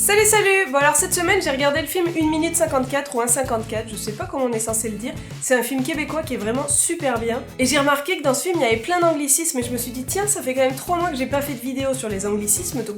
Salut salut! Bon alors cette semaine j'ai regardé le film 1 minute 54 ou 1,54, je sais pas comment on est censé le dire. C'est un film québécois qui est vraiment super bien. Et j'ai remarqué que dans ce film il y avait plein d'anglicismes et je me suis dit tiens ça fait quand même 3 mois que j'ai pas fait de vidéo sur les anglicismes donc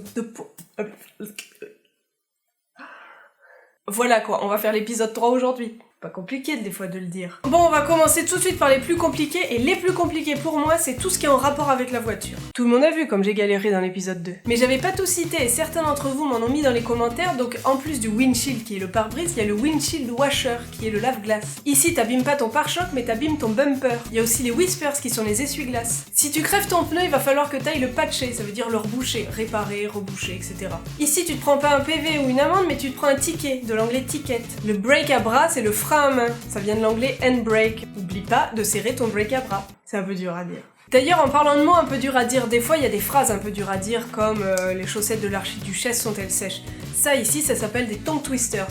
voilà quoi, on va faire l'épisode 3 aujourd'hui. Pas compliqué des fois de le dire. Bon, on va commencer tout de suite par les plus compliqués, et les plus compliqués pour moi, c'est tout ce qui est en rapport avec la voiture. Tout le monde a vu comme j'ai galéré dans l'épisode 2. Mais j'avais pas tout cité, et certains d'entre vous m'en ont mis dans les commentaires, donc en plus du windshield qui est le pare-brise, il y a le windshield washer qui est le lave-glace. Ici, t'abîmes pas ton pare-choc, mais t'abîmes ton bumper. Il y a aussi les whispers qui sont les essuie-glaces. Si tu crèves ton pneu, il va falloir que t'ailles le patcher, ça veut dire le reboucher, réparer, reboucher, etc. Ici, tu te prends pas un PV ou une amende, mais tu te prends un ticket, de l'anglais ticket. Le break à bras, c'est le frein à main. Ça vient de l'anglais handbrake. N'oublie pas de serrer ton break à bras. C'est un peu dur à dire. D'ailleurs, en parlant de mots un peu durs à dire, des fois il y a des phrases un peu dures à dire comme les chaussettes de l'archiduchesse sont-elles sèches. Ça ici, ça s'appelle des tongue twisters.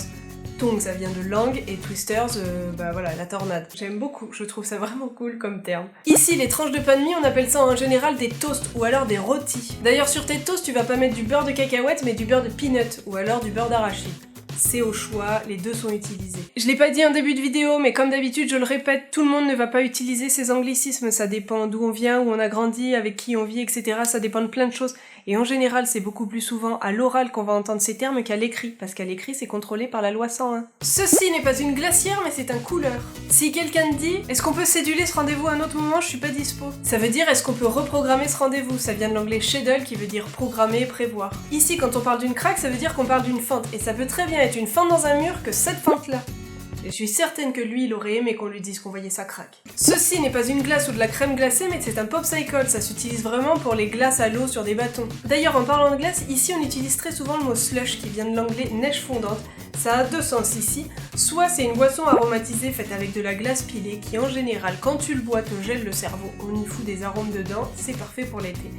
Tongue, ça vient de langue, et twisters, bah voilà, la tornade. J'aime beaucoup, je trouve ça vraiment cool comme terme. Ici, les tranches de pain de mie, on appelle ça en général des toasts, ou alors des rôtis. D'ailleurs, sur tes toasts, tu vas pas mettre du beurre de cacahuète, mais du beurre de peanut, ou alors du beurre d'arachide. C'est au choix, les deux sont utilisés. Je l'ai pas dit en début de vidéo, mais comme d'habitude, je le répète, tout le monde ne va pas utiliser ces anglicismes, ça dépend d'où on vient, où on a grandi, avec qui on vit, etc. Ça dépend de plein de choses. Et en général, c'est beaucoup plus souvent à l'oral qu'on va entendre ces termes qu'à l'écrit, parce qu'à l'écrit, c'est contrôlé par la loi 101. Ceci n'est pas une glacière, mais c'est un couleur. Si quelqu'un te dit « Est-ce qu'on peut céduler ce rendez-vous à un autre moment, je suis pas dispo », ça veut dire « Est-ce qu'on peut reprogrammer ce rendez-vous ?» Ça vient de l'anglais schedule, qui veut dire programmer, prévoir. Ici, quand on parle d'une craque, ça veut dire qu'on parle d'une fente, et ça peut très bien être une fente dans un mur que cette fente-là. Et je suis certaine que lui, il aurait aimé qu'on lui dise qu'on voyait sa craque. Ceci n'est pas une glace ou de la crème glacée, mais c'est un popsicle, ça s'utilise vraiment pour les glaces à l'eau sur des bâtons. D'ailleurs, en parlant de glace, ici on utilise très souvent le mot slush, qui vient de l'anglais neige fondante. Ça a deux sens ici, soit c'est une boisson aromatisée faite avec de la glace pilée, qui en général, quand tu le bois, te gèle le cerveau, on y fout des arômes dedans, c'est parfait pour l'été.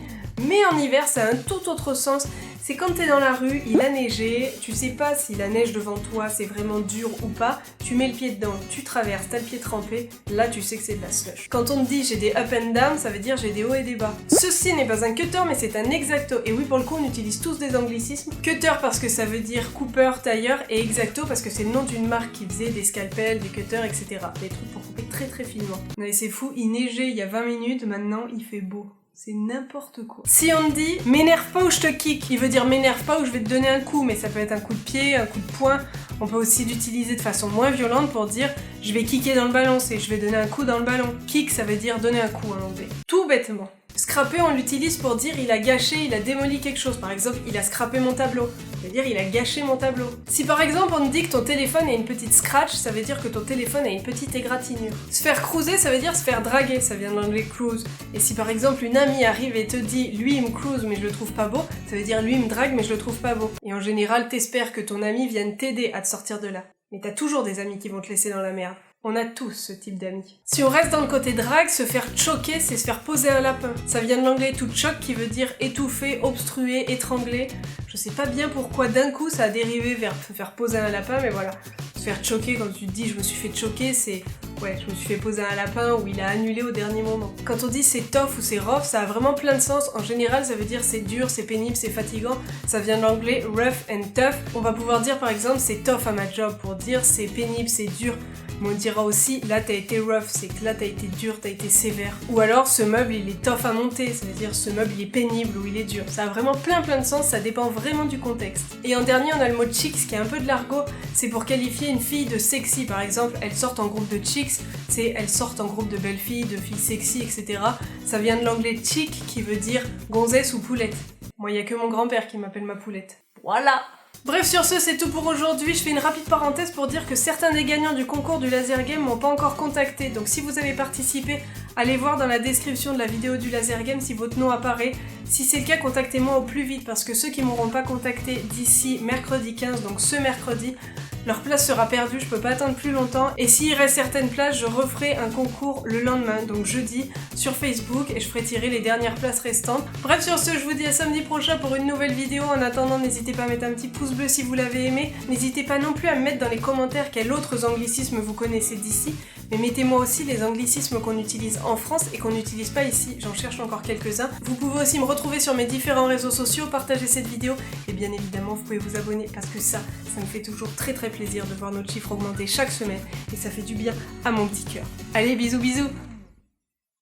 Mais en hiver, ça a un tout autre sens, c'est quand t'es dans la rue, il a neigé, tu sais pas si la neige devant toi c'est vraiment dur ou pas, tu mets le pied dedans, tu traverses, t'as le pied trempé, là tu sais que c'est de la slush. Quand on te dit j'ai des up and down, ça veut dire j'ai des hauts et des bas. Ceci n'est pas un cutter mais c'est un exacto, et oui pour le coup on utilise tous des anglicismes. Cutter parce que ça veut dire coupeur, tailleur, et exacto parce que c'est le nom d'une marque qui faisait des scalpels, des cutters, etc. Des trucs pour couper très très finement. Mais c'est fou, il neigeait il y a 20 minutes, maintenant il fait beau. C'est n'importe quoi. Si on te dit « m'énerve pas ou je te kick », il veut dire « m'énerve pas ou je vais te donner un coup », mais ça peut être un coup de pied, un coup de poing. On peut aussi l'utiliser de façon moins violente pour dire « je vais kicker dans le ballon », c'est « je vais donner un coup dans le ballon ». Kick, ça veut dire donner un coup en anglais. Tout bêtement. Scraper, on l'utilise pour dire il a gâché, il a démoli quelque chose. Par exemple, il a scrappé mon tableau. Ça veut dire il a gâché mon tableau. Si par exemple on te dit que ton téléphone a une petite scratch, ça veut dire que ton téléphone a une petite égratignure. Se faire cruiser, ça veut dire se faire draguer, ça vient de l'anglais cruise. Et si par exemple une amie arrive et te dit lui il me cruise mais je le trouve pas beau, ça veut dire lui il me drague mais je le trouve pas beau. Et en général, t'espères que ton ami vienne t'aider à te sortir de là. Mais t'as toujours des amis qui vont te laisser dans la merde. On a tous ce type d'amis. Si on reste dans le côté drague, se faire choquer, c'est se faire poser un lapin. Ça vient de l'anglais to choke qui veut dire étouffer, obstruer, étrangler. Je sais pas bien pourquoi d'un coup ça a dérivé vers se faire poser un lapin, mais voilà. Se faire choquer, quand tu te dis je me suis fait choquer, c'est ouais, je me suis fait poser un lapin ou il a annulé au dernier moment. Quand on dit c'est tough ou c'est rough, ça a vraiment plein de sens. En général, ça veut dire c'est dur, c'est pénible, c'est fatigant. Ça vient de l'anglais rough and tough. On va pouvoir dire par exemple c'est tough à ma job pour dire c'est pénible, c'est dur. Mais on dira aussi, là t'as été rough, c'est que là t'as été dur, t'as été sévère. Ou alors, ce meuble il est tough à monter, ça veut dire ce meuble il est pénible ou il est dur. Ça a vraiment plein de sens, ça dépend vraiment du contexte. Et en dernier, on a le mot chicks qui est un peu de l'argot, c'est pour qualifier une fille de sexy. Par exemple, elles sortent en groupe de chicks, c'est elles sortent en groupe de belles filles, de filles sexy, etc. Ça vient de l'anglais chick qui veut dire gonzesse ou poulette. Moi, il y a que mon grand-père qui m'appelle ma poulette. Voilà! Bref, sur ce, c'est tout pour aujourd'hui. Je fais une rapide parenthèse pour dire que certains des gagnants du concours du laser game m'ont pas encore contacté. Donc si vous avez participé, allez voir dans la description de la vidéo du laser game si votre nom apparaît. Si c'est le cas, contactez-moi au plus vite parce que ceux qui m'auront pas contacté d'ici mercredi 15, donc ce mercredi, leur place sera perdue, je peux pas attendre plus longtemps. Et s'il reste certaines places, je referai un concours le lendemain, donc jeudi, sur Facebook, et je ferai tirer les dernières places restantes. Bref, sur ce, je vous dis à samedi prochain pour une nouvelle vidéo. En attendant, n'hésitez pas à mettre un petit pouce bleu si vous l'avez aimé. N'hésitez pas non plus à me mettre dans les commentaires quels autres anglicismes vous connaissez d'ici. Mais mettez-moi aussi les anglicismes qu'on utilise en France et qu'on n'utilise pas ici, j'en cherche encore quelques-uns. Vous pouvez aussi me retrouver sur mes différents réseaux sociaux, partager cette vidéo et bien évidemment vous pouvez vous abonner parce que ça me fait toujours très très plaisir de voir notre chiffre augmenter chaque semaine et ça fait du bien à mon petit cœur. Allez, bisous bisous!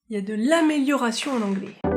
Il y a de l'amélioration en anglais.